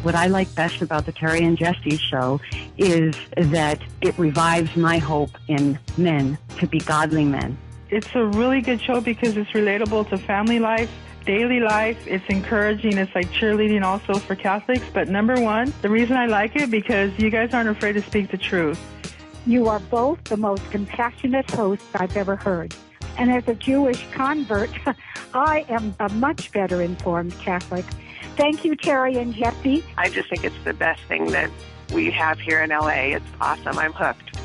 what I like best about the Terry and Jesse show is that it revives my hope in men to be godly men. It's a really good show because it's relatable to family life, daily life. It's encouraging. It's like cheerleading also for Catholics. But number one, the reason I like it because you guys aren't afraid to speak the truth. You are both the most compassionate hosts I've ever heard. And as a Jewish convert, I am a much better informed Catholic. Thank you, Terry and Jesse. I just think it's the best thing that we have here in LA. It's awesome. I'm hooked.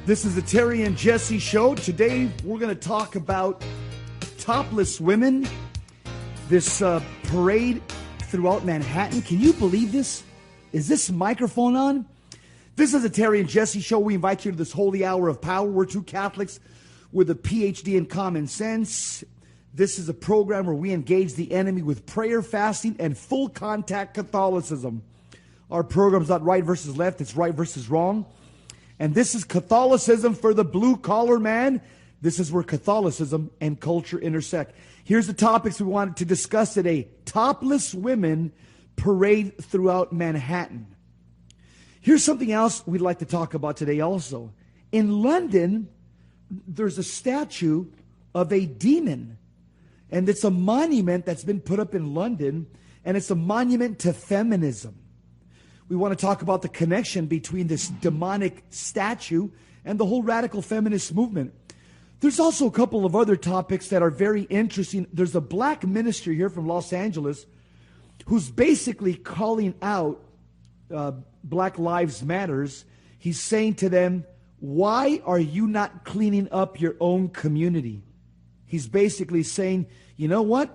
This is the Terry and Jesse show. Today we're going to talk about topless women, this parade throughout Manhattan. Can you believe this? Is this microphone on? This is the Terry and Jesse show. We invite you to this holy hour of power. We're two Catholics with a PhD in common sense. This is a program where we engage the enemy with prayer, fasting, and full contact Catholicism. Our program's not right versus left, it's right versus wrong. And this is Catholicism for the blue-collar man. This is where Catholicism and culture intersect. Here's the topics we wanted to discuss today. Topless women parade throughout Manhattan. Here's something else we'd like to talk about today also. In London, there's a statue of a demon. And it's a monument that's been put up in London, and it's a monument to feminism. We want to talk about the connection between this demonic statue and the whole radical feminist movement. There's also a couple of other topics that are very interesting. There's a black minister here from Los Angeles who's basically calling out Black Lives Matters. He's saying to them, why are you not cleaning up your own community? He's basically saying, you know what?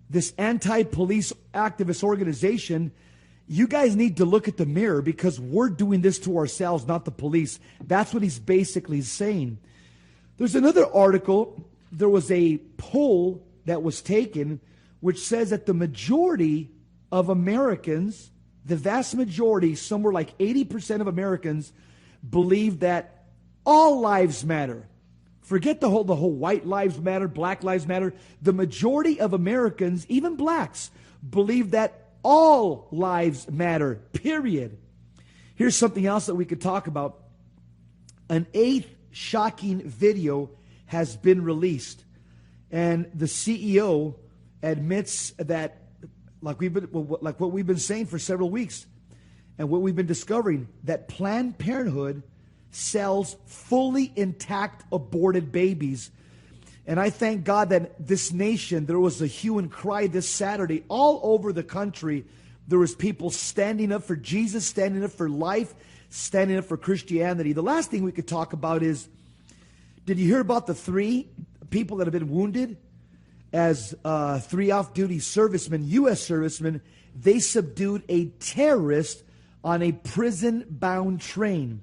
This anti-police activist organization, you guys need to look at the mirror because we're doing this to ourselves, not the police. That's what he's basically saying. There's another article. There was a poll that was taken which says that the majority of Americans, the vast majority, somewhere like 80% of Americans, believe that all lives matter. Forget the whole white lives matter, black lives matter. The majority of Americans, even blacks, believe that all lives matter, period. Here's something else that we could talk about. An 8th shocking video has been released. And the CEO admits that, like what we've been saying for several weeks, and what we've been discovering, that Planned Parenthood sells fully intact aborted babies. And I thank God that this nation, there was a hue and cry this Saturday all over the country. There was people standing up for Jesus, standing up for life, standing up for Christianity. The last thing we could talk about is, did you hear about the 3 people that have been wounded as 3 off-duty servicemen, U.S. servicemen? They subdued a terrorist on a prison-bound train.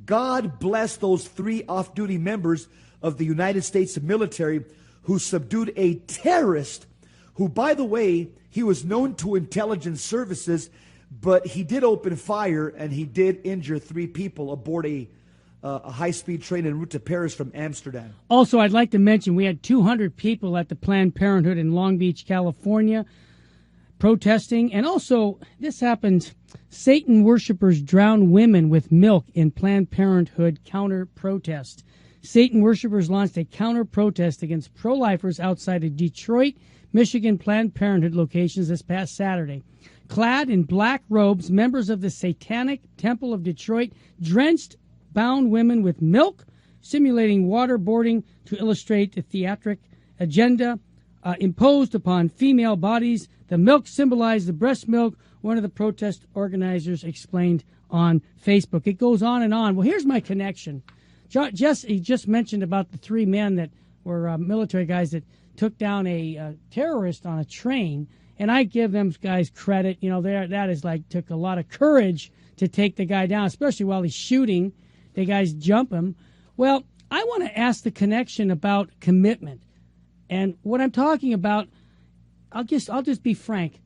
God bless those 3 off-duty members of the United States military who subdued a terrorist who, by the way, he was known to intelligence services, but he did open fire and he did injure 3 people aboard a high-speed train en route to Paris from Amsterdam. Also, I'd like to mention we had 200 people at the Planned Parenthood in Long Beach, California, protesting. And also, this happened, Satan worshipers drown women with milk in Planned Parenthood counter-protest. Satan worshipers launched a counter-protest against pro-lifers outside of Detroit, Michigan Planned Parenthood locations this past Saturday. Clad in black robes, members of the Satanic Temple of Detroit drenched bound women with milk, simulating waterboarding to illustrate the theatric agenda imposed upon female bodies. The milk symbolized the breast milk, one of the protest organizers explained on Facebook. It goes on and on. Well, here's my connection. He just mentioned about the 3 men that were military guys that took down a terrorist on a train, and I give them guys credit. You know, that is like took a lot of courage to take the guy down, especially while he's shooting. The guys jump him. Well, I want to ask the connection about commitment. And what I'm talking about, I'll just be frank.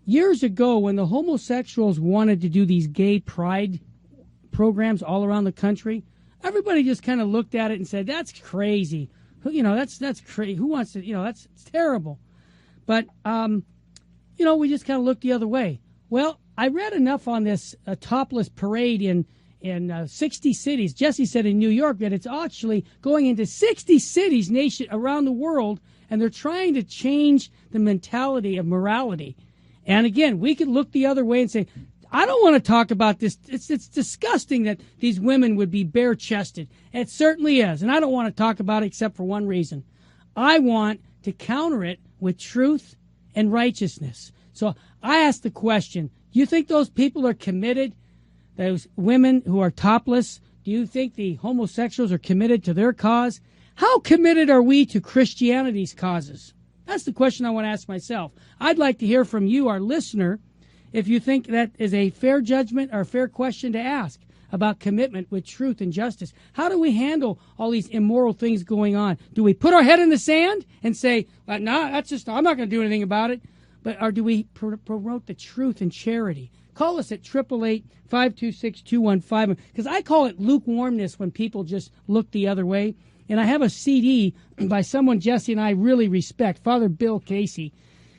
Years ago, when the homosexuals wanted to do these gay pride programs all around the country, everybody just kind of looked at it and said, that's crazy. You know, that's crazy. Who wants to, that's terrible. But, we just kind of look the other way. Well, I read enough on this topless parade in 60 cities. Jesse said in New York that it's actually going into 60 cities around the world, and they're trying to change the mentality of morality. And again, we could look the other way and say, I don't want to talk about this. It's disgusting that these women would be bare-chested. It certainly is, and I don't want to talk about it except for one reason. I want to counter it with truth and righteousness. So I ask the question, do you think those people are committed, those women who are topless? Do you think the homosexuals are committed to their cause? How committed are we to Christianity's causes? That's the question I want to ask myself. I'd like to hear from you, our listener, if you think that is a fair judgment or a fair question to ask about commitment with truth and justice. How do we handle all these immoral things going on? Do we put our head in the sand and say, no, I'm not going to do anything about it? Or do we promote the truth and charity? Call us at 888-526-2151, because I call it lukewarmness when people just look the other way. And I have a CD by someone Jesse and I really respect, Father Bill Casey.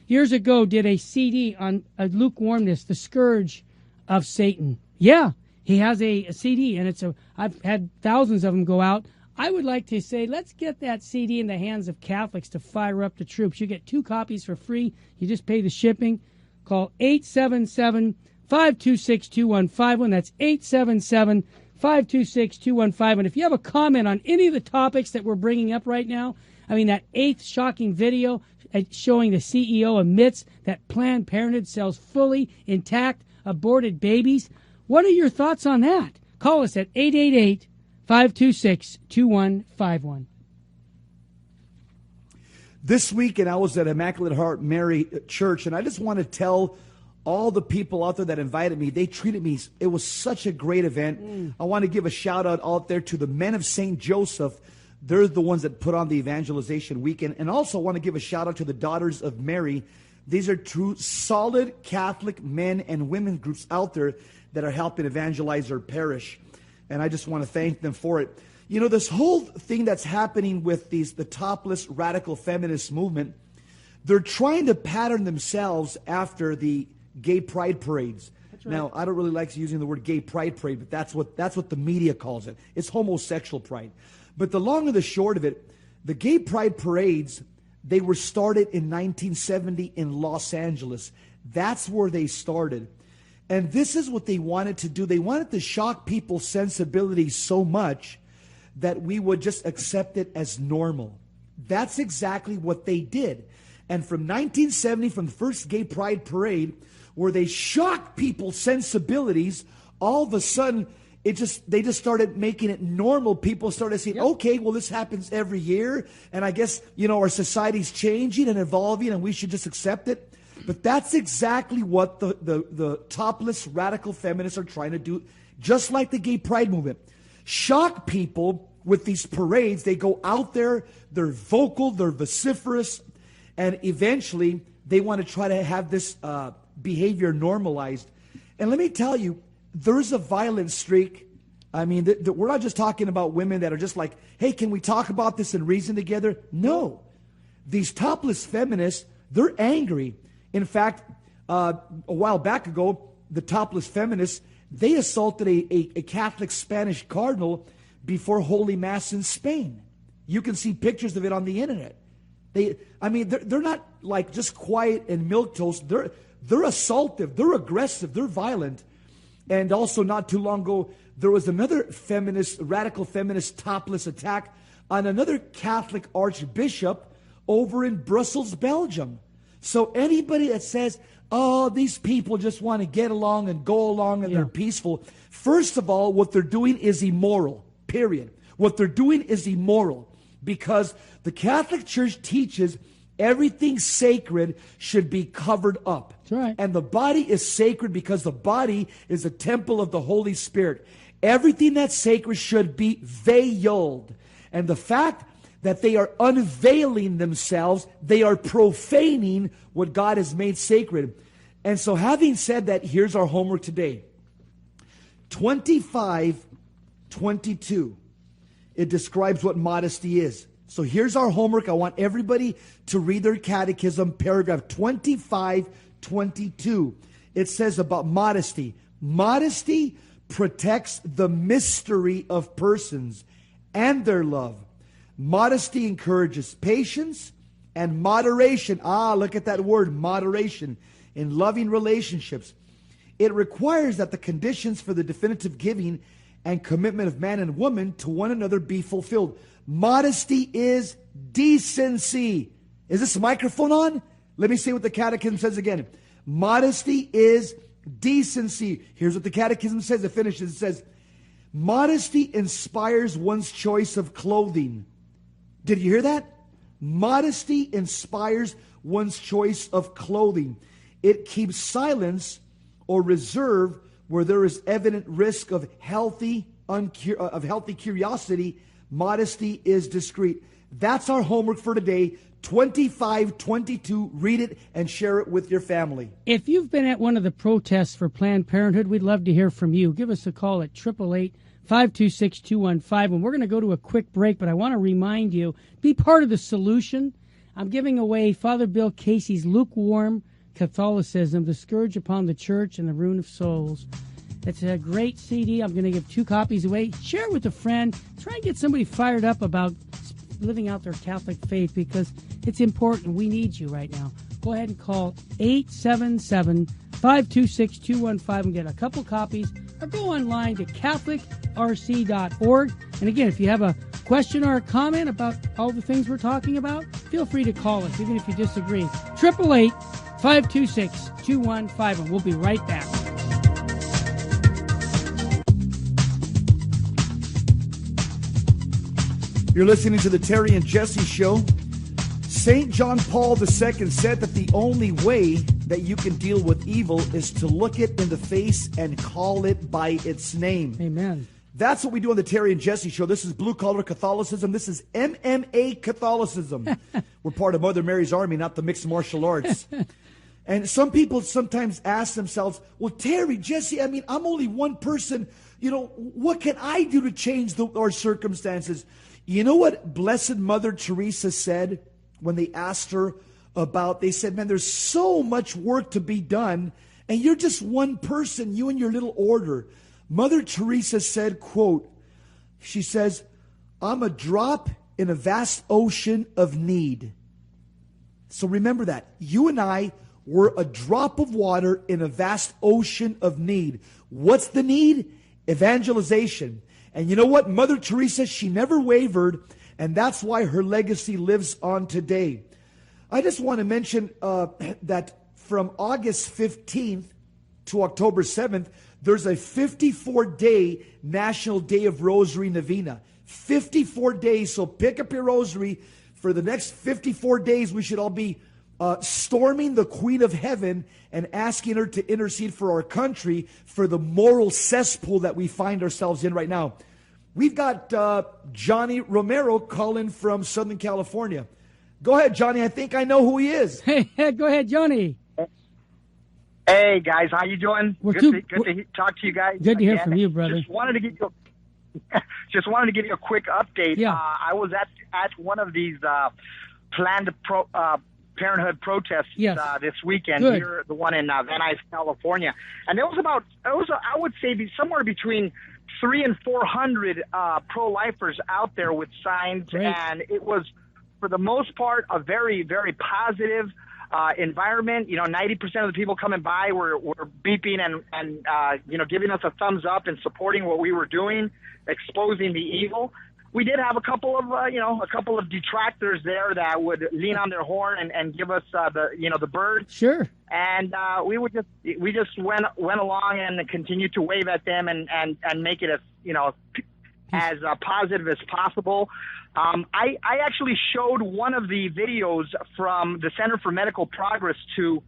Years ago did a CD on lukewarmness, the scourge of Satan. Yeah, he has a CD, and I've had thousands of them go out. I would like to say, let's get that CD in the hands of Catholics to fire up the troops. You get 2 copies for free. You just pay the shipping. Call 877-526-2151. That's 877-526-2151. And if you have a comment on any of the topics that we're bringing up right now, that 8th shocking video showing the CEO admits that Planned Parenthood sells fully intact aborted babies. What are your thoughts on that? Call us at 888-526-2151. This weekend, I was at Immaculate Heart Mary Church, and I just want to tell all the people out there that invited me, they treated me, it was such a great event. I want to give a shout out there to the Men of St. Joseph. They're the ones that put on the evangelization weekend. And also want to give a shout out to the Daughters of Mary. These are true solid Catholic men and women groups out there that are helping evangelize our parish. And I just want to thank them for it. This whole thing that's happening with the topless radical feminist movement, they're trying to pattern themselves after the gay pride parades. Right. Now, I don't really like using the word gay pride parade, but that's what the media calls it. It's homosexual pride. But the long and the short of it, the gay pride parades, they were started in 1970 in Los Angeles. That's where they started. And this is what they wanted to do. They wanted to shock people's sensibilities so much that we would just accept it as normal. That's exactly what they did. And from 1970, from the first gay pride parade, where they shocked people's sensibilities, all of a sudden, they just started making it normal. People started saying, okay, well, this happens every year. And I guess, our society's changing and evolving and we should just accept it. But that's exactly what the topless radical feminists are trying to do, just like the gay pride movement. Shock people with these parades. They go out there, they're vocal, they're vociferous, and eventually they want to try to have this behavior normalized. And let me tell you, there's a violent streak. We're not just talking about women that are just like, hey, can we talk about this and reason together? No. These topless feminists, they're angry. In fact, a while back ago, the topless feminists, they assaulted a Catholic Spanish cardinal before Holy Mass in Spain. You can see pictures of it on the internet. They're not like just quiet and milquetoast. They're assaultive, they're aggressive, they're violent. And also not too long ago, there was another radical feminist topless attack on another Catholic archbishop over in Brussels, Belgium. So anybody that says, oh, these people just want to get along and go along and they're peaceful. First of all, what they're doing is immoral, period. What they're doing is immoral because the Catholic Church teaches everything sacred should be covered up. That's right. And the body is sacred because the body is a temple of the Holy Spirit. Everything that's sacred should be veiled. And the fact that they are unveiling themselves, they are profaning what God has made sacred. And so having said that, here's our homework today. 25:22. It describes what modesty is. So here's our homework. I want everybody to read their catechism, paragraph 25, 22. It says about modesty. Modesty protects the mystery of persons and their love. Modesty encourages patience and moderation. Look at that word, moderation, in loving relationships. It requires that the conditions for the definitive giving and commitment of man and woman to one another be fulfilled. Modesty is decency. Is this microphone on? Let me see what the Catechism says again. Modesty is decency. Here's what the Catechism says. It finishes. It says, modesty inspires one's choice of clothing. Did you hear that? Modesty inspires one's choice of clothing. It keeps silence or reserve where there is evident risk of healthy curiosity. Modesty is discreet. That's our homework for today. 2522. Read it and share it with your family. If you've been at one of the protests for Planned Parenthood, we'd love to hear from you. Give us a call at 888-526-215. And we're going to go to a quick break, but I want to remind you, be part of the solution. I'm giving away Father Bill Casey's Lukewarm Catholicism, The Scourge Upon the Church and the Ruin of Souls. It's a great CD. I'm going to give 2 copies away. Share it with a friend. Try and get somebody fired up about living out their Catholic faith, because it's important. We need you right now. Go ahead and call 877-526-215 and get a couple copies, or go online to catholicrc.org. And again, if you have a question or a comment about all the things we're talking about, feel free to call us, even if you disagree. 888-526-215, and we'll be right back. You're listening to the Terry and Jesse Show. St. John Paul II said that the only way that you can deal with evil is to look it in the face and call it by its name. Amen. That's what we do on the Terry and Jesse Show. This is Blue Collar Catholicism. This is MMA Catholicism. We're part of Mother Mary's Army, not the mixed martial arts. And some people sometimes ask themselves, well, Terry, Jesse, I'm only one person. What can I do to change our circumstances? You know what Blessed Mother Teresa said when they asked her they said, man, there's so much work to be done, and you're just one person, you and your little order. Mother Teresa said, quote, she says, I'm a drop in a vast ocean of need. So remember that. You and I were a drop of water in a vast ocean of need. What's the need? Evangelization. And you know what? Mother Teresa, she never wavered, and that's why her legacy lives on today. I just want to mention that from August 15th to October 7th, there's a 54-day National Day of Rosary Novena. 54 days, so pick up your rosary. For the next 54 days, we should all be storming the Queen of Heaven and asking her to intercede for our country, for the moral cesspool that we find ourselves in right now. We've got Johnny Romero calling from Southern California. Go ahead, Johnny. I think I know who he is. Hey, go ahead, Johnny. Hey, guys. How you doing? Good to talk to you guys. Good to hear from you, brother. Just wanted to give you a quick update. Yeah. I was at one of these planned Parenthood protests this weekend. Good. Here, the one in Van Nuys, California, and I would say somewhere between 300 and 400 pro-lifers out there with signs. Great. And it was, for the most part, a very, very positive environment. 90% of the people coming by were beeping and giving us a thumbs up and supporting what we were doing, exposing the evil. We did have a couple of detractors there that would lean on their horn and give us the bird. Sure. And we just went along and continued to wave at them and make it as positive as possible. I actually showed one of the videos from the Center for Medical Progress to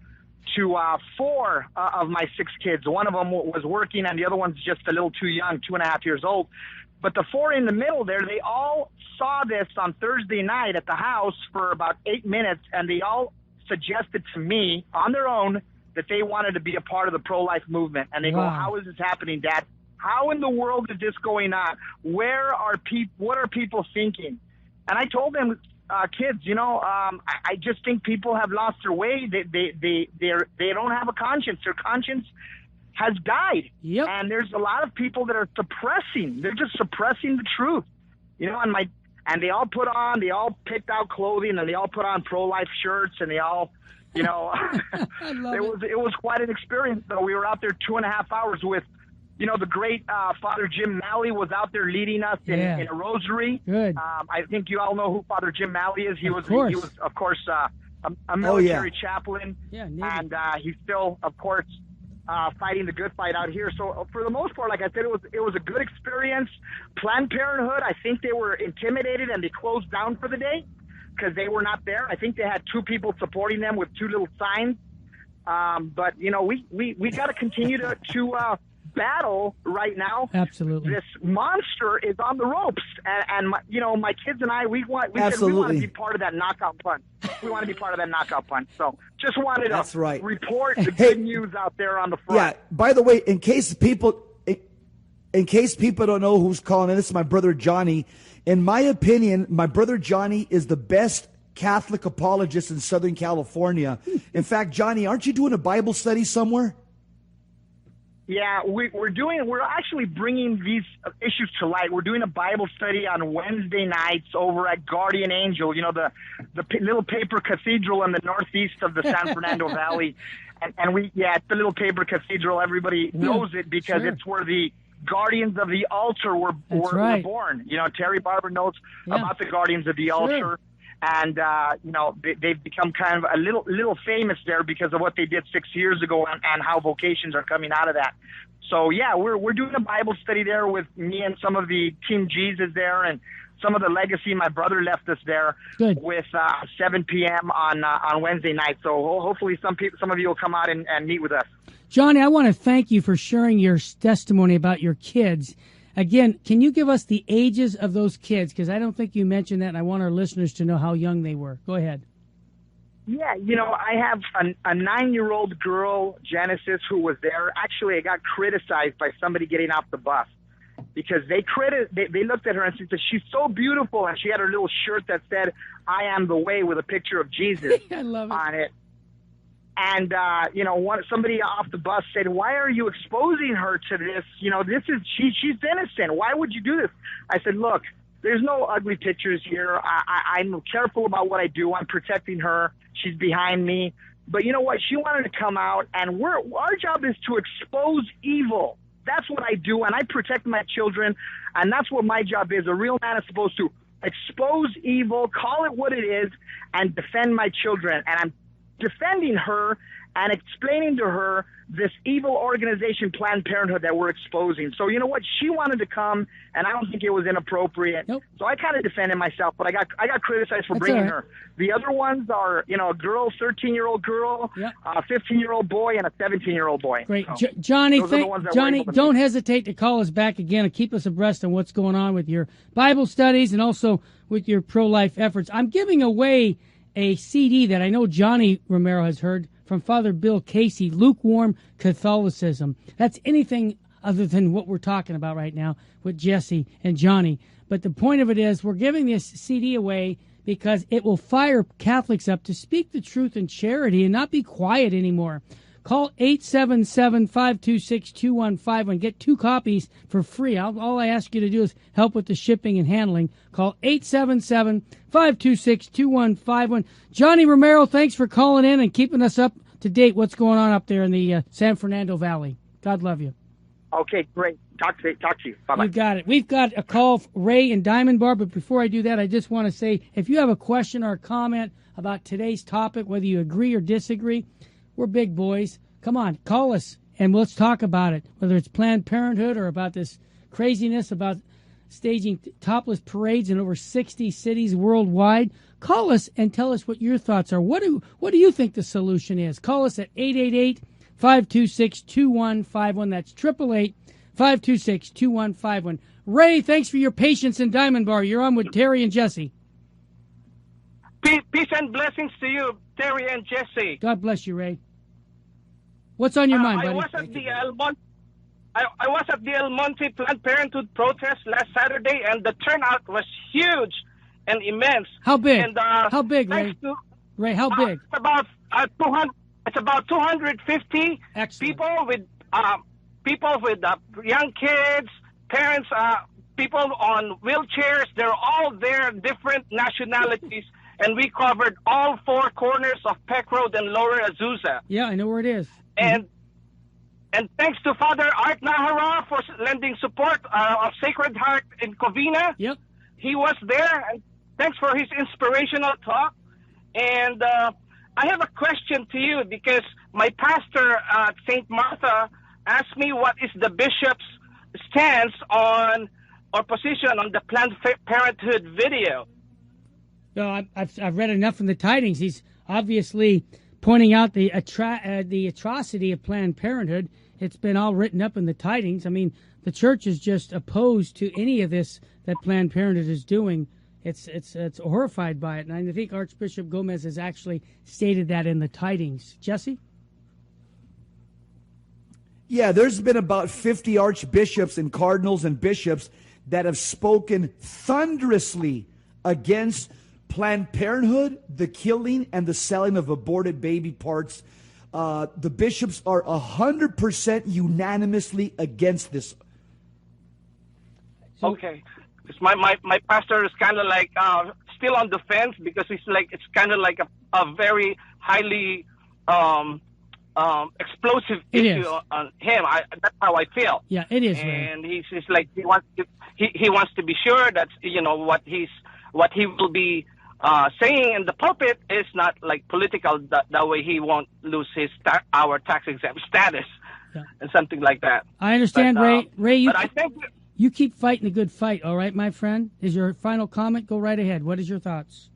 4 of my 6 kids. One of them was working, and the other one's just a little too young, 2.5 years old. But the 4 in the middle there, they all saw this on Thursday night at the house for about 8 minutes, and they all suggested to me on their own that they wanted to be a part of the pro-life movement. And they go, how is this happening, Dad? How in the world is this going on? What are people thinking? And I told them, kids. You know, I just think people have lost their way. They don't have a conscience. Their conscience has died. Yep. And there's a lot of people that are suppressing. They're just suppressing the truth. You know, and they all picked out clothing, and they all put on pro-life shirts, and they all, you know, it was quite an experience. Though we were out there 2.5 hours with, you know, the great Father Jim Malley was out there leading us in a rosary. Good. I think you all know who Father Jim Malley is. He was, of course, a military chaplain, and he's still, of course, fighting the good fight out here. So for the most part, like I said, it was a good experience. Planned Parenthood, I think they were intimidated and they closed down for the day because they were not there. I think they had 2 people supporting them with 2 little signs. But you know, we got to continue to battle right now. Absolutely. This monster is on the ropes, and you know, my kids and I, we want to be part of that knockout punch. We want to be part of that knockout punch. So just wanted to report the good news out there on the front. Yeah. By the way, in case people don't know who's calling in, this is my brother Johnny. In my opinion, my brother Johnny is the best Catholic apologist in Southern California. In fact, Johnny, aren't you doing a Bible study somewhere? Yeah, we're actually bringing these issues to light. We're doing a Bible study on Wednesday nights over at Guardian Angel, you know, the little paper cathedral in the northeast of the San Fernando Valley. And it's the little paper cathedral. Everybody knows it because it's where the Guardians of the Altar were born. You know, Terry Barber knows about the Guardians of the Altar. And, you know, they've become kind of a little famous there because of what they did 6 years ago and how vocations are coming out of that. So, yeah, we're doing a Bible study there with me and some of the Team Jesus there and some of the legacy my brother left us there with 7 p.m. on Wednesday night. So hopefully some of you will come out and meet with us. Johnny, I want to thank you for sharing your testimony about your kids. Again, can you give us the ages of those kids? Because I don't think you mentioned that, and I want our listeners to know how young they were. Go ahead. Yeah, you know, I have a 9-year-old girl, Genesis, who was there. Actually, I got criticized by somebody getting off the bus because they looked at her and said, she's so beautiful, and she had her little shirt that said, "I am the way," with a picture of Jesus I love it. on it. And, you know, somebody off the bus said, "Why are you exposing her to this? You know, she's innocent. Why would you do this?" I said, "Look, there's no ugly pictures here. I'm careful about what I do. I'm protecting her. She's behind me. But you know what? She wanted to come out, and our job is to expose evil. That's what I do, and I protect my children, and that's what my job is. A real man is supposed to expose evil, call it what it is, and defend my children. And I'm defending her and explaining to her this evil organization, Planned Parenthood, that we're exposing. So you know what? She wanted to come, and I don't think it was inappropriate. Nope. So I kind of defended myself, but I got criticized for bringing her. The other ones are, you know, a girl, 13-year-old girl, a 15-year-old boy, and a 17-year-old boy. Great. So Johnny, don't hesitate to call us back again and keep us abreast on what's going on with your Bible studies and also with your pro-life efforts. I'm giving away a CD that I know Johnny Romero has heard from Father Bill Casey, Lukewarm Catholicism. That's anything other than what we're talking about right now with Jesse and Johnny. But the point of it is we're giving this CD away because it will fire Catholics up to speak the truth in charity and not be quiet anymore. Call 877-526-2151. Get 2 copies for free. All I ask you to do is help with the shipping and handling. Call 877-526-2151. Johnny Romero, thanks for calling in and keeping us up to date what's going on up there in the San Fernando Valley. God love you. Okay, great. Talk to you. Bye-bye. You got it. We've got a call for Ray in Diamond Bar, but before I do that, I just want to say, if you have a question or a comment about today's topic, whether you agree or disagree, we're big boys. Come on, call us, and let's talk about it, whether it's Planned Parenthood or about this craziness about staging topless parades in over 60 cities worldwide. Call us and tell us what your thoughts are. What do you think the solution is? Call us at 888-526-2151. That's 888-526-2151. Ray, thanks for your patience in Diamond Bar. You're on with Terry and Jesse. Peace and blessings to you, Terry and Jesse. God bless you, Ray. What's on your mind, buddy? I was at the El Monte Planned Parenthood protest last Saturday, and the turnout was huge. and immense. How big? And, how big, Ray? Ray, how big? It's about 200. It's about 250 Excellent. people with young kids, parents, people on wheelchairs. They're all there, different nationalities, and we covered all four corners of Peck Road and Lower Azusa. Yeah, I know where it is. And thanks to Father Art Nahara for lending support of Sacred Heart in Covina. Yep. He was there, and thanks for his inspirational talk. And I have a question to you, because my pastor at St. Martha asked me what is the bishop's stance on or position on the Planned Parenthood video. No, I've read enough from the tidings. He's obviously pointing out the atrocity of Planned Parenthood. It's been all written up in the tidings. I mean, the church is just opposed to any of this that Planned Parenthood is doing. It's horrified by it, and I think Archbishop Gomez has actually stated that in the tidings. Jesse? Yeah, there's been about 50 archbishops and cardinals and bishops that have spoken thunderously against Planned Parenthood, the killing and the selling of aborted baby parts. The bishops are 100% unanimously against this. Okay. Because my pastor is kind of like still on the fence, because it's kind of like a very highly explosive issue on him. That's how I feel. Yeah, it is. And he's like he wants to be sure that what he will be saying in the pulpit is not like political. That way he won't lose our tax exempt status and something like that. I understand, but, Ray. But I think. You keep fighting the good fight, all right, my friend? Is your final comment? Go right ahead. What is your thoughts?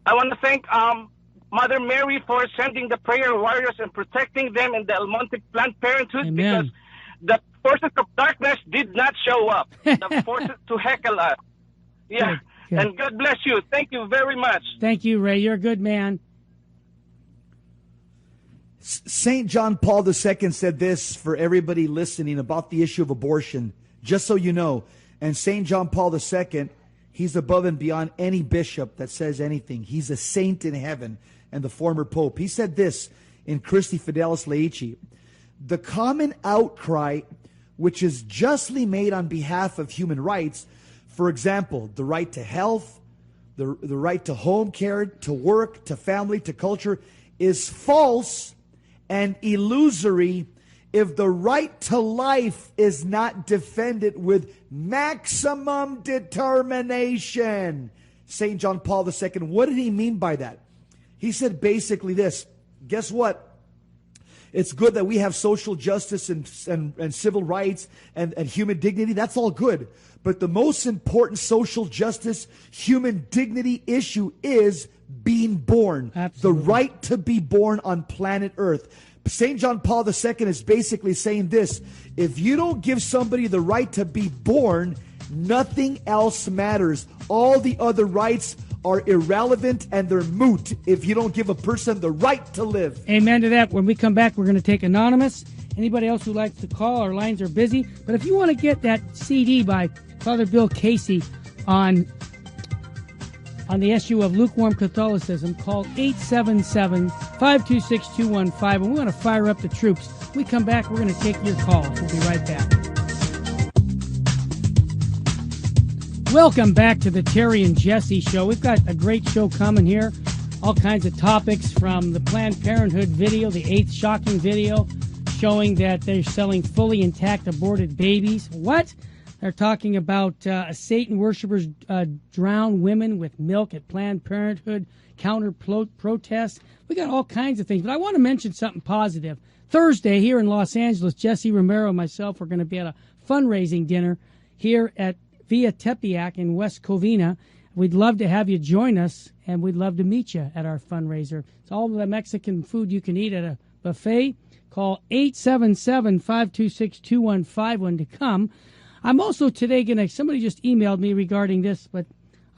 I want to thank Mother Mary for sending the prayer warriors and protecting them in the El Monte Planned Parenthood. Amen. Because the forces of darkness did not show up. The forces to heckle us. Yeah. Good. And God bless you. Thank you very much. Thank you, Ray. You're a good man. St. John Paul II said this for everybody listening about the issue of abortion. Just so you know, and St. John Paul II, he's above and beyond any bishop that says anything. He's a saint in heaven and the former pope. He said this in Christi Fidelis Laici: the common outcry which is justly made on behalf of human rights, for example, the right to health, the right to home care, to work, to family, to culture, is false and illusory if the right to life is not defended with maximum determination. St. John Paul II, what did he mean by that? He said basically this: guess what? It's good that we have social justice and civil rights and human dignity. That's all good. But the most important social justice, human dignity issue is being born. Absolutely. The right to be born on planet Earth. St. John Paul II is basically saying this: if you don't give somebody the right to be born, nothing else matters. All the other rights are irrelevant and they're moot if you don't give a person the right to live. Amen to that. When we come back, we're going to take Anonymous. Anybody else who likes to call, our lines are busy. But if you want to get that CD by Father Bill Casey on the issue of lukewarm Catholicism, call 877-526-215. And we want to fire up the troops. When we come back, we're going to take your calls. We'll be right back. Welcome back to the Terry and Jesse Show. We've got a great show coming here. All kinds of topics, from the Planned Parenthood video, the 8th shocking video, showing that they're selling fully intact aborted babies. What? They're talking about Satan worshipers drown women with milk at Planned Parenthood, counter protests. We got all kinds of things. But I want to mention something positive. Thursday here in Los Angeles, Jesse Romero and myself are going to be at a fundraising dinner here at Via Tepeyac in West Covina. We'd love to have you join us, and we'd love to meet you at our fundraiser. It's all the Mexican food you can eat at a buffet. Call 877-526-2151 to come. I'm also today somebody just emailed me regarding this, but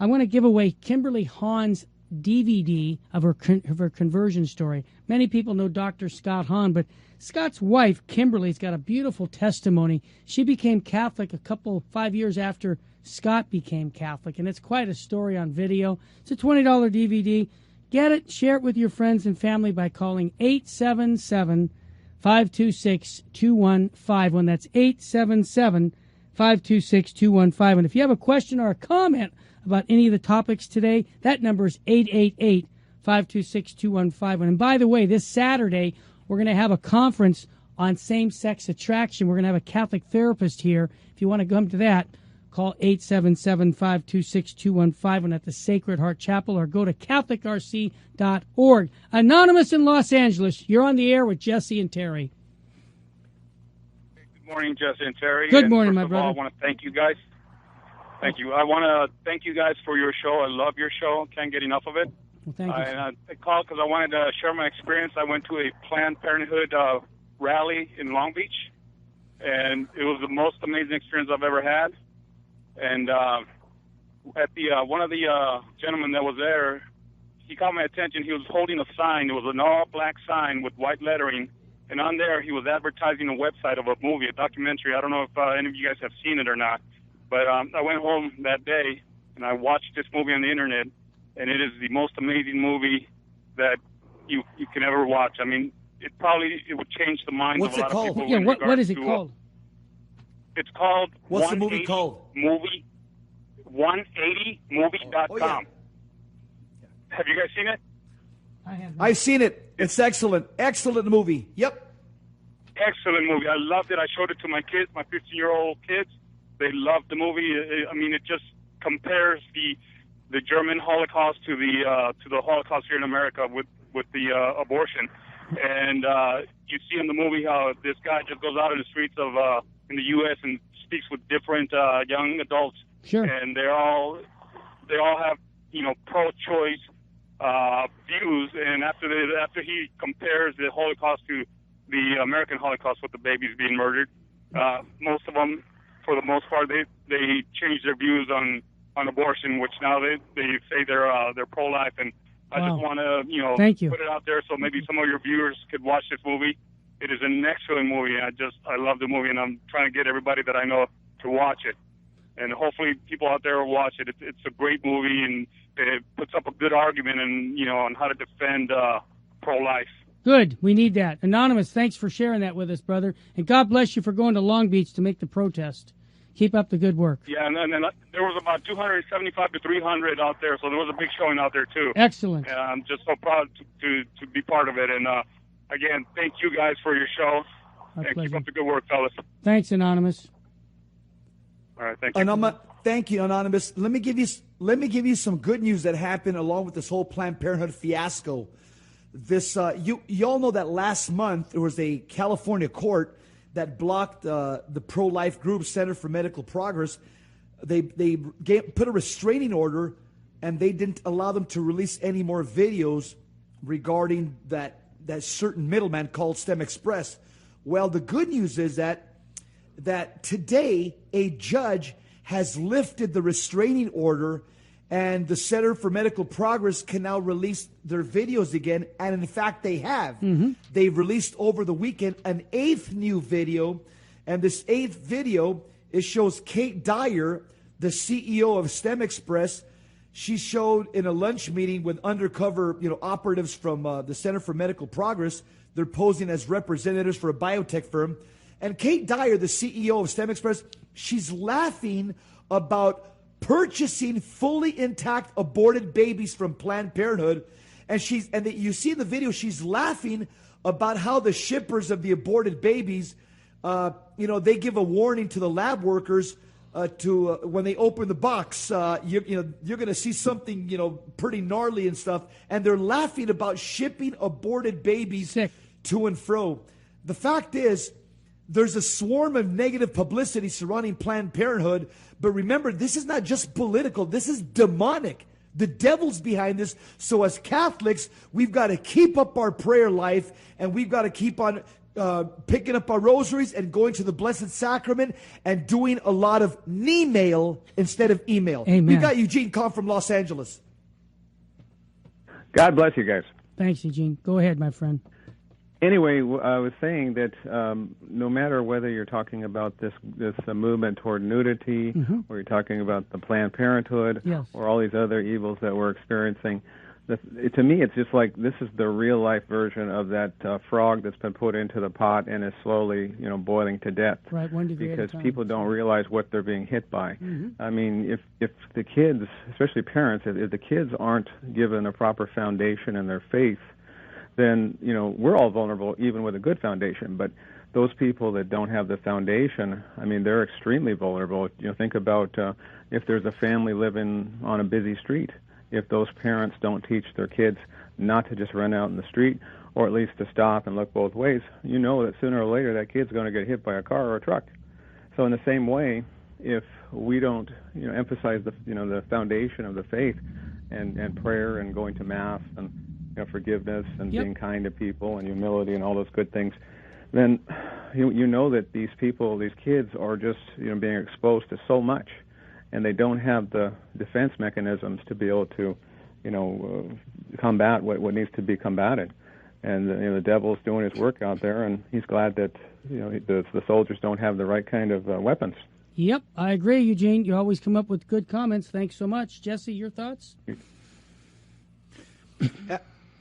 I want to give away Kimberly Hahn's DVD of her conversion story. Many people know Dr. Scott Hahn, but Scott's wife, Kimberly's got a beautiful testimony. She became Catholic 5 years after Scott became Catholic, and it's quite a story on video. It's a $20 DVD. Get it, share it with your friends and family by calling 877-526-2151. That's 877-526-2151. If you have a question or a comment about any of the topics today, that number is 888-526-2151. And by the way, this Saturday, we're going to have a conference on same-sex attraction. We're going to have a Catholic therapist here. If you want to come to that, call 877-526-2151 at the Sacred Heart Chapel or go to CatholicRC.org. Anonymous in Los Angeles, you're on the air with Jesse and Terry. Good morning, Jesse and Terry. Good morning, my brother. I want to thank you guys. Thank you. I want to thank you guys for your show. I love your show. Can't get enough of it. Well, thank you. I called because I wanted to share my experience. I went to a Planned Parenthood rally in Long Beach, and it was the most amazing experience I've ever had. And at the one of the gentlemen that was there, he caught my attention. He was holding a sign. It was an all-black sign with white lettering, and on there he was advertising a website of a movie, a documentary. I don't know if any of you guys have seen it or not, but I went home that day and I watched this movie on the internet, and it is the most amazing movie that you can ever watch. I mean, it would change the minds of a lot of people. Yeah, what is it called? It's called. What's the movie called? 180movie.com. Oh, yeah. Have you guys seen it? I've seen it. It's excellent. Excellent movie. Yep. Excellent movie. I loved it. I showed it to my kids, my 15-year-old kids. They loved the movie. I mean, it just compares the German Holocaust to the Holocaust here in America with the abortion. And you see in the movie how this guy just goes out in the streets of in the U.S. and speaks with different young adults. Sure. And they all have pro-choice views. And after he compares the Holocaust to the American Holocaust with the babies being murdered, most of them, for the most part, they change their views on abortion, which now they say they're pro-life. And I just want to put it out there so maybe some of your viewers could watch this movie. It is an excellent movie, and I love the movie, and I'm trying to get everybody that I know to watch it. And hopefully people out there will watch it. It's a great movie, and it puts up a good argument on how to defend pro-life. Good. We need that. Anonymous, thanks for sharing that with us, brother. And God bless you for going to Long Beach to make the protest. Keep up the good work. Yeah, and then there was about 275 to 300 out there, so there was a big showing out there, too. Excellent. And I'm just so proud to be part of it. And, again, thank you guys for your show. Our and pleasure. keep up the good work, fellas. Thanks, Anonymous. All right, thank you. Thank you, Anonymous. Let me give you some good news that happened along with this whole Planned Parenthood fiasco. This you all know that last month there was a California court that blocked the pro-life group Center for Medical Progress. They put a restraining order, and they didn't allow them to release any more videos regarding that certain middleman called STEM Express. Well, the good news is that today a judge has lifted the restraining order, and the Center for Medical Progress can now release their videos again. And in fact, they have. Mm-hmm. They've released over the weekend an 8th new video. And this 8th video, it shows Kate Dyer, the CEO of STEM Express. She showed in a lunch meeting with undercover, operatives from the Center for Medical Progress. They're posing as representatives for a biotech firm. And Kate Dyer, the CEO of STEM Express, she's laughing about purchasing fully intact aborted babies from Planned Parenthood, and you see in the video she's laughing about how the shippers of the aborted babies, they give a warning to the lab workers to when they open the box, you're going to see something pretty gnarly and stuff, and they're laughing about shipping aborted babies to and fro. The fact is, there's a swarm of negative publicity surrounding Planned Parenthood. But remember, this is not just political. This is demonic. The devil's behind this. So as Catholics, we've got to keep up our prayer life, and we've got to keep on picking up our rosaries and going to the Blessed Sacrament and doing a lot of knee mail instead of email. Amen. We've got Eugene Kahn from Los Angeles. God bless you guys. Thanks, Eugene. Go ahead, my friend. Anyway, I was saying that no matter whether you're talking about this movement toward nudity, or you're talking about the Planned Parenthood, or all these other evils that we're experiencing, to me, it's just like this is the real life version of that frog that's been put into the pot and is slowly, boiling to death. Right, 1 degree because at a time. people don't realize what they're being hit by. I mean, if the kids, especially parents, if the kids aren't given a proper foundation in their faith, then, we're all vulnerable even with a good foundation. But those people that don't have the foundation, I mean, they're extremely vulnerable. Think about if there's a family living on a busy street. If those parents don't teach their kids not to just run out in the street, or at least to stop and look both ways, that sooner or later that kid's going to get hit by a car or a truck. So in the same way, if we don't, emphasize the foundation of the faith and prayer and going to Mass and forgiveness and being kind to people and humility and all those good things, then that these kids are just being exposed to so much, and they don't have the defense mechanisms to be able to combat what needs to be combated. And the devil's doing his work out there, and he's glad that the soldiers don't have the right kind of weapons. Yep, I agree, Eugene. You always come up with good comments. Thanks so much. Jesse, your thoughts?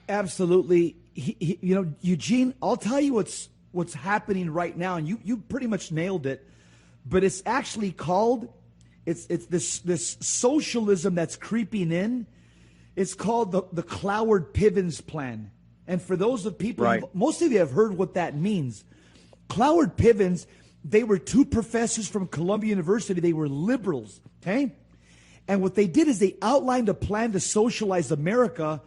Absolutely. Eugene, I'll tell you what's happening right now, and you pretty much nailed it. But it's actually called it's this socialism that's creeping in. It's called the Cloward Pivens Plan. And for those of people, most of you have heard what that means. Cloward Pivens, they were two professors from Columbia University. They were liberals, okay? And what they did is they outlined a plan to socialize America,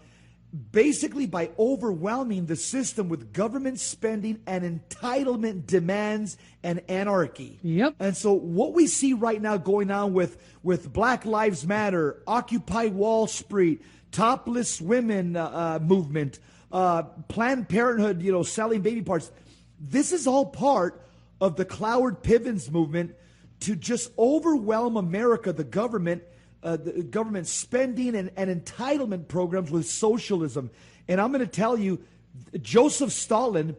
basically by overwhelming the system with government spending and entitlement demands and anarchy. Yep. And so what we see right now going on with Black Lives Matter, Occupy Wall Street, topless women movement, Planned Parenthood, selling baby parts, this is all part of the Cloward Pivens movement to just overwhelm America, the government spending and entitlement programs with socialism. And I'm going to tell you, Joseph Stalin,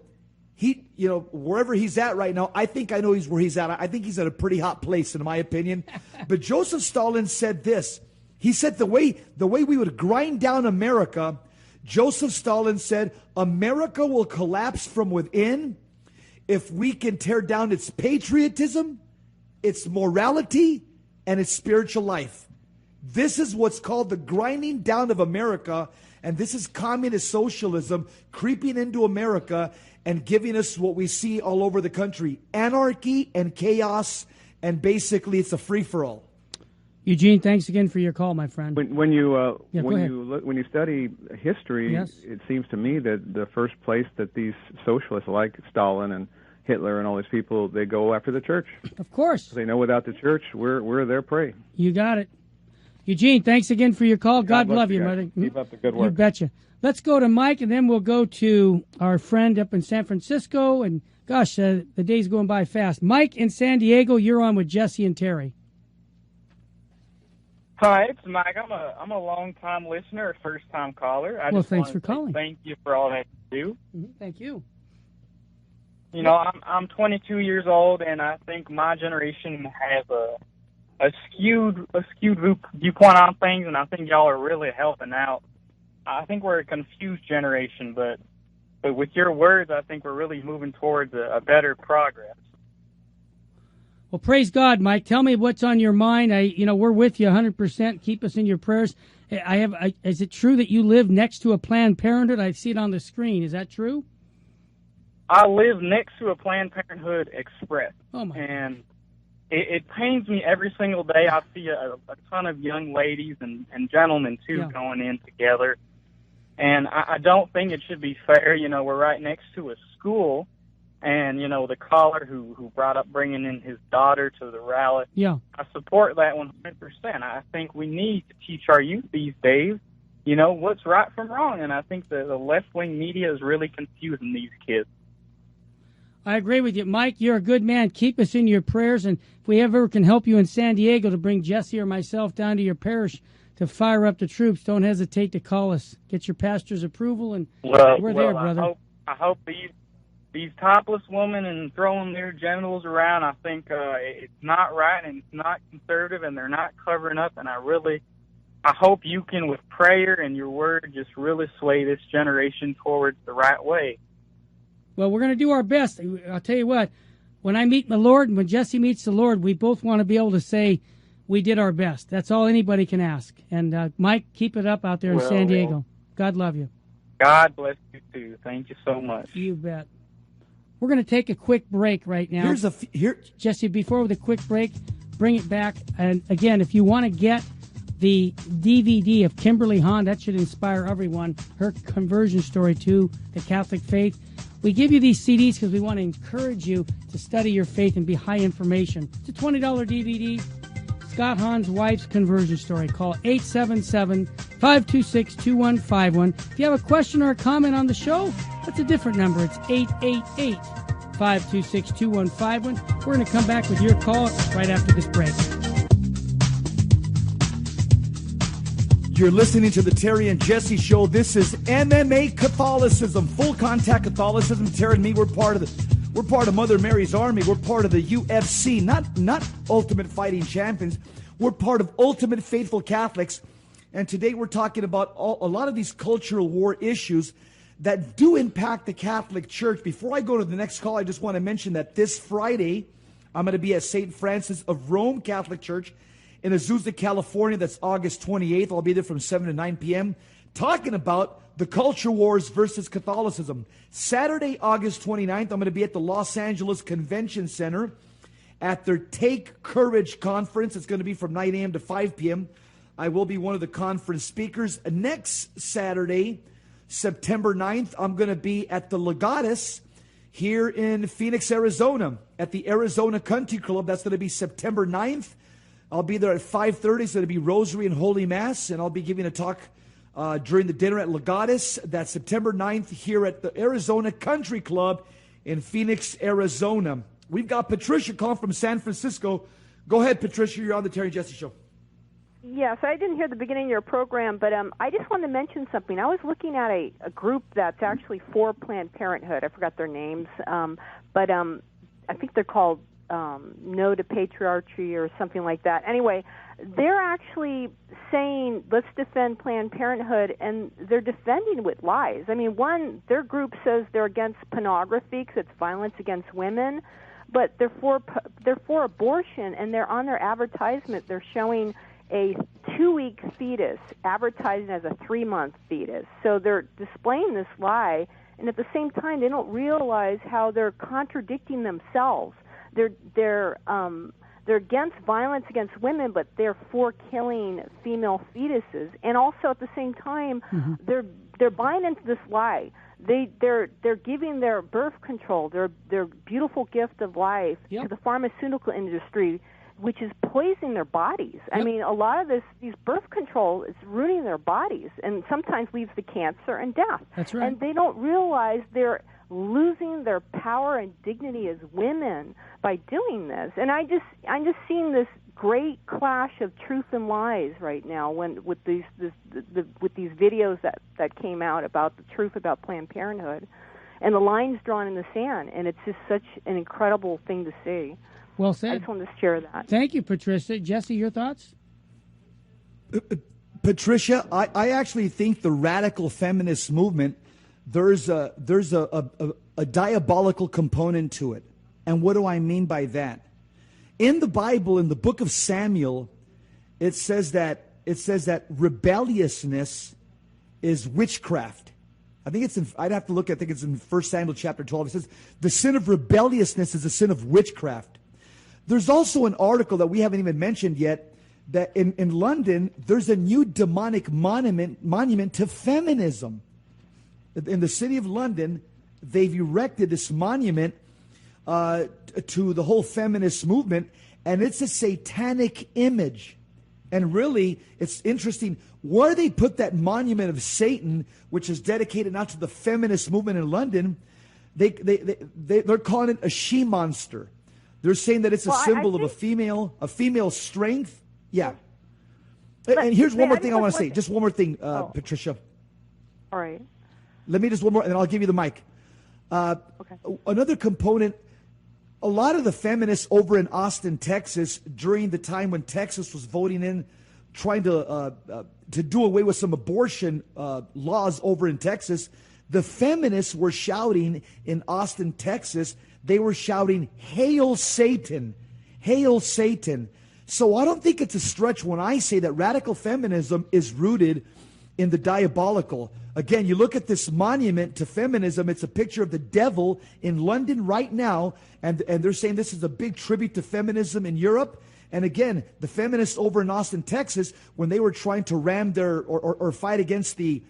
he, wherever he's at right now, I think I know where he's at. I think he's at a pretty hot place, in my opinion. But Joseph Stalin said this. He said the way we would grind down America, Joseph Stalin said, America will collapse from within if we can tear down its patriotism, its morality, and its spiritual life. This is what's called the grinding down of America, and this is communist socialism creeping into America and giving us what we see all over the country, anarchy and chaos, and basically it's a free-for-all. Eugene, thanks again for your call, my friend. When you study history, Yes. It seems to me that the first place that these socialists like Stalin and Hitler and all these people, they go after the church. Of course. They know without the church, we're their prey. You got it. Eugene, thanks again for your call. God love you, brother. Keep up the good work. You betcha. Let's go to Mike, and then we'll go to our friend up in San Francisco. And, gosh, the day's going by fast. Mike in San Diego, you're on with Jesse and Terry. Hi, it's Mike. I'm a long-time listener, first-time caller. Thanks for calling. Thank you for all that you do. Thank you. I'm 22 years old, and I think my generation has a skewed viewpoint on things, and I think y'all are really helping out. I think we're a confused generation, but with your words, I think we're really moving towards a better progress. Well, praise God, Mike. Tell me what's on your mind. We're with you 100%. Keep us in your prayers. Is it true that you live next to a Planned Parenthood? I see it on the screen. Is that true? I live next to a Planned Parenthood Express. Oh my! And it pains me every single day. I see a ton of young ladies and gentlemen, too, going in together. And I don't think it should be fair. We're right next to a school. And, the caller who brought up bringing in his daughter to the rally, I support that 100%. I think we need to teach our youth these days, what's right from wrong. And I think the left-wing media is really confusing these kids. I agree with you. Mike, you're a good man. Keep us in your prayers. And if we ever can help you in San Diego to bring Jesse or myself down to your parish to fire up the troops, don't hesitate to call us. Get your pastor's approval, and we're there, brother. I hope these topless women and throwing their genitals around, I think it's not right and it's not conservative, and they're not covering up. And I hope you can, with prayer and your word, just really sway this generation towards the right way. Well, we're going to do our best. I'll tell you what, when I meet my Lord and when Jesse meets the Lord, we both want to be able to say we did our best. That's all anybody can ask. And Mike, keep it up out there in San Diego. God love you. God bless you, too. Thank you so much. You bet. We're going to take a quick break right now. Jesse, before the quick break, bring it back. And again, if you want to get the DVD of Kimberly Hahn, that should inspire everyone, her conversion story to the Catholic faith. We give you these CDs because we want to encourage you to study your faith and be high information. It's a $20 DVD. Scott Hahn's wife's conversion story. Call 877-526-2151. If you have a question or a comment on the show, that's a different number. It's 888-526-2151. We're going to come back with your call right after this break. You're listening to the Terry and Jesse Show. This is MMA Catholicism, full contact Catholicism. Terry and me, we're part of Mother Mary's Army. We're part of the UFC, not Ultimate Fighting Champions. We're part of Ultimate Faithful Catholics. And today we're talking about a lot of these cultural war issues that do impact the Catholic Church. Before I go to the next call, I just want to mention that this Friday, I'm going to be at St. Francis of Rome Catholic Church in Azusa, California. That's August 28th. I'll be there from 7 to 9 p.m. talking about the culture wars versus Catholicism. Saturday, August 29th, I'm going to be at the Los Angeles Convention Center at their Take Courage conference. It's going to be from 9 a.m. to 5 p.m. I will be one of the conference speakers. Next Saturday, September 9th, I'm going to be at the Legatus here in Phoenix, Arizona, at the Arizona Country Club. That's going to be September 9th. I'll be there at 5:30. It's going to be Rosary and Holy Mass, and I'll be giving a talk during the dinner at Legatus. That's September 9th here at the Arizona Country Club in Phoenix, Arizona. We've got Patricia calling from San Francisco. Go ahead, Patricia. You're on the Terry and Jesse Show. Yes, I didn't hear the beginning of your program, but I just wanted to mention something. I was looking at a group that's actually for Planned Parenthood. I forgot their names, but I think they're called No to Patriarchy or something like that. Anyway, they're actually saying, let's defend Planned Parenthood, and they're defending with lies. I mean, one, their group says they're against pornography because it's violence against women, but they're for abortion, and they're on their advertisement. They're showing a 2-week fetus advertising as a 3-month fetus. So they're displaying this lie, and at the same time, they don't realize how they're contradicting themselves. They're against violence against women, but they're for killing female fetuses. And also at the same time, they're buying into this lie. They're giving their birth control, their beautiful gift of life to the pharmaceutical industry, which is poisoning their bodies. I mean, a lot of these birth control is ruining their bodies, and sometimes leads to cancer and death. That's right. And they don't realize they're losing their power and dignity as women by doing this. And I'm just seeing this great clash of truth and lies right now with these videos that came out about the truth about Planned Parenthood, and the lines drawn in the sand. And it's just such an incredible thing to see. Well said. I just wanted to share that. Thank you, Patricia. Jesse, your thoughts? Patricia, I actually think the radical feminist movement, there's a diabolical component to it. And what do I mean by that? In the Bible, in the book of Samuel, it says that rebelliousness is witchcraft. I think it's I'd have to look. I think it's in 1 Samuel chapter 12. It says the sin of rebelliousness is a sin of witchcraft. There's also an article that we haven't even mentioned yet that in London, there's a new demonic monument to feminism. In the city of London, they've erected this monument to the whole feminist movement, and it's a satanic image. And really, it's interesting where they put that monument of Satan, which is dedicated now to the feminist movement in London. They're calling it a she-monster. They're saying that it's a symbol of a female strength. Yeah. And here's one more thing I want to say. Just one more thing, Patricia. All right. Let me just one more, and then I'll give you the mic. Okay. Another component, a lot of the feminists over in Austin, Texas, during the time when Texas was voting in, trying to do away with some abortion laws over in Texas, the feminists were shouting in Austin, Texas, they were shouting, "Hail Satan! Hail Satan!" So I don't think it's a stretch when I say that radical feminism is rooted in the diabolical. Again, you look at this monument to feminism, it's a picture of the devil in London right now, and they're saying this is a big tribute to feminism in Europe. And again, the feminists over in Austin, Texas, when they were trying to ram their or fight against the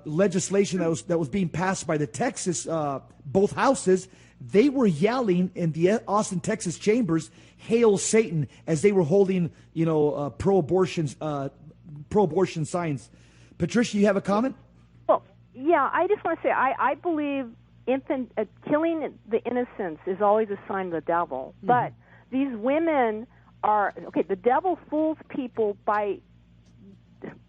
legislation that was being passed by the Texas both houses, they were yelling in the Austin, Texas chambers, "Hail Satan," as they were holding, pro-abortion signs. Patricia, you have a comment? Well, yeah, I just want to say I believe killing the innocents is always a sign of the devil. Mm-hmm. But these women are the devil fools people by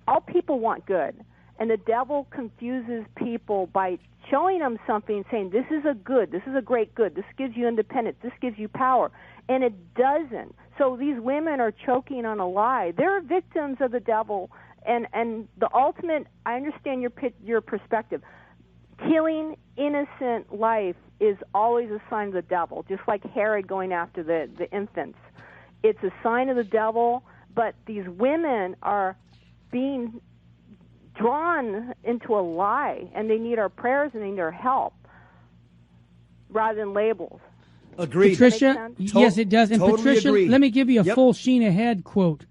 all people want good. And the devil confuses people by showing them something, saying, this is a good, this is a great good, this gives you independence, this gives you power. And it doesn't. So these women are choking on a lie. They're victims of the devil. And the ultimate, I understand your perspective. Killing innocent life is always a sign of the devil, just like Herod going after the infants. It's a sign of the devil, but these women are being drawn into a lie, and they need our prayers and they need our help rather than labels. Agreed. Patricia, yes, it does. And totally Patricia, agree. let me give you a full Sheena Head quote.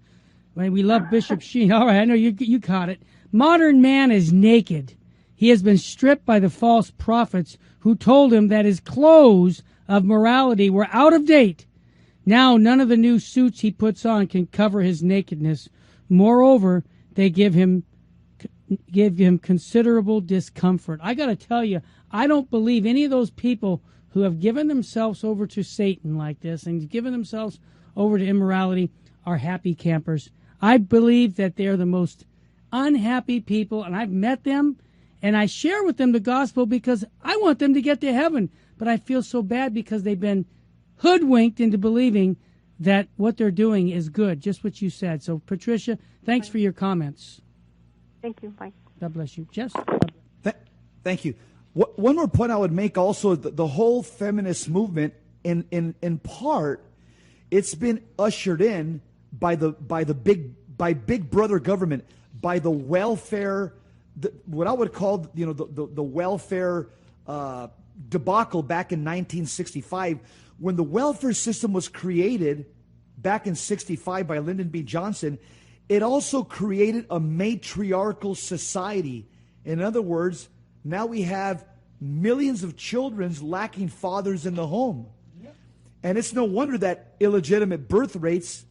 We love Bishop Sheen. All right, I know you caught it. Modern man is naked. He has been stripped by the false prophets who told him that his clothes of morality were out of date. Now none of the new suits he puts on can cover his nakedness. Moreover, they give him considerable discomfort. I got to tell you, I don't believe any of those people who have given themselves over to Satan like this and given themselves over to immorality are happy campers. I believe that they're the most unhappy people, and I've met them, and I share with them the gospel because I want them to get to heaven. But I feel so bad because they've been hoodwinked into believing that what they're doing is good, just what you said. So, Patricia, thanks for your comments. Thank you. Bye. God bless you. Jess? Thank you. One more point I would make also, the whole feminist movement, in part, it's been ushered in by Big Brother government, by the welfare, what I would call the welfare debacle back in 1965, when the welfare system was created back in 65 by Lyndon B. Johnson. It also created a matriarchal society. In other words, now we have millions of children lacking fathers in the home. And it's no wonder that illegitimate birth rates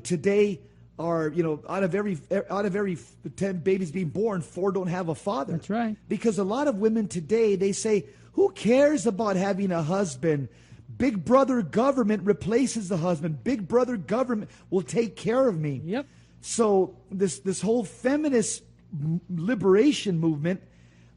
today are, out of every 10 babies being born, 4 don't have a father. That's right. Because a lot of women today, they say, who cares about having a husband? Big Brother government replaces the husband. Big Brother government will take care of me. Yep. So this whole feminist liberation movement,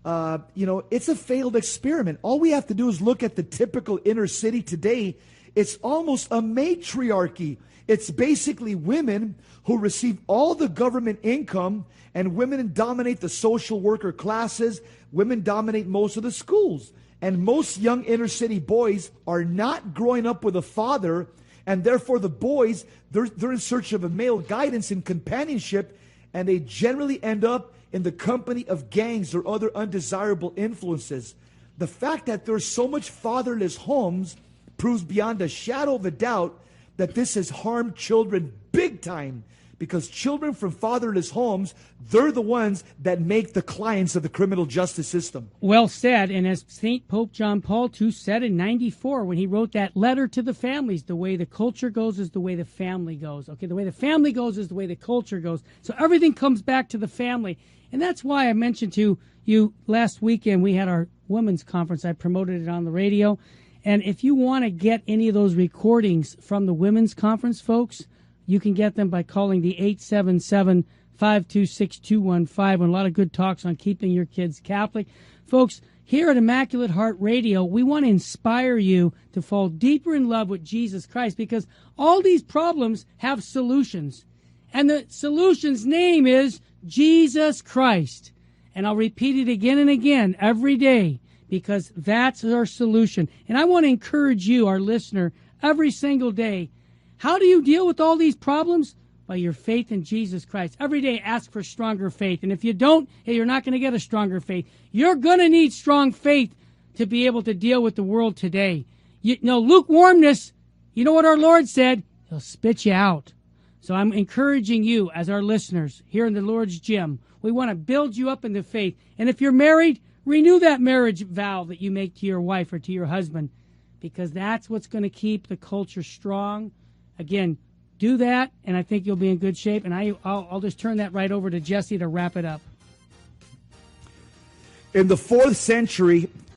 it's a failed experiment. All we have to do is look at the typical inner city today. It's almost a matriarchy. It's basically women who receive all the government income, and women dominate the social worker classes. Women dominate most of the schools. And most young inner city boys are not growing up with a father, and therefore the boys, they're in search of a male guidance and companionship, and they generally end up in the company of gangs or other undesirable influences. The fact that there's so much fatherless homes proves beyond a shadow of a doubt that this has harmed children big time, because children from fatherless homes, they're the ones that make the clients of the criminal justice system. Well said. And as St. Pope John Paul II said in 94 when he wrote that letter to the families, the way the culture goes is the way the family goes. Okay, the way the family goes is the way the culture goes. So everything comes back to the family. And that's why I mentioned to you last weekend we had our women's conference. I promoted it on the radio. And if you want to get any of those recordings from the women's conference, folks, You can get them by calling the 877-526-215. And a lot of good talks on keeping your kids Catholic. Folks, here at Immaculate Heart Radio, we want to inspire you to fall deeper in love with Jesus Christ, because all these problems have solutions. And the solution's name is Jesus Christ. And I'll repeat it again and again every day, because that's our solution. And I want to encourage you, our listener, every single day. How do you deal with all these problems? By your faith in Jesus Christ. Every day ask for stronger faith. And if you don't, hey, you're not going to get a stronger faith. You're going to need strong faith to be able to deal with the world today. Lukewarmness, you know what our Lord said? He'll spit you out. So I'm encouraging you as our listeners here in the Lord's gym. We want to build you up in the faith. And if you're married, renew that marriage vow that you make to your wife or to your husband, because that's what's going to keep the culture strong. Again, do that, and I think you'll be in good shape. And I'll just turn that right over to Jesse to wrap it up. In the 4th century,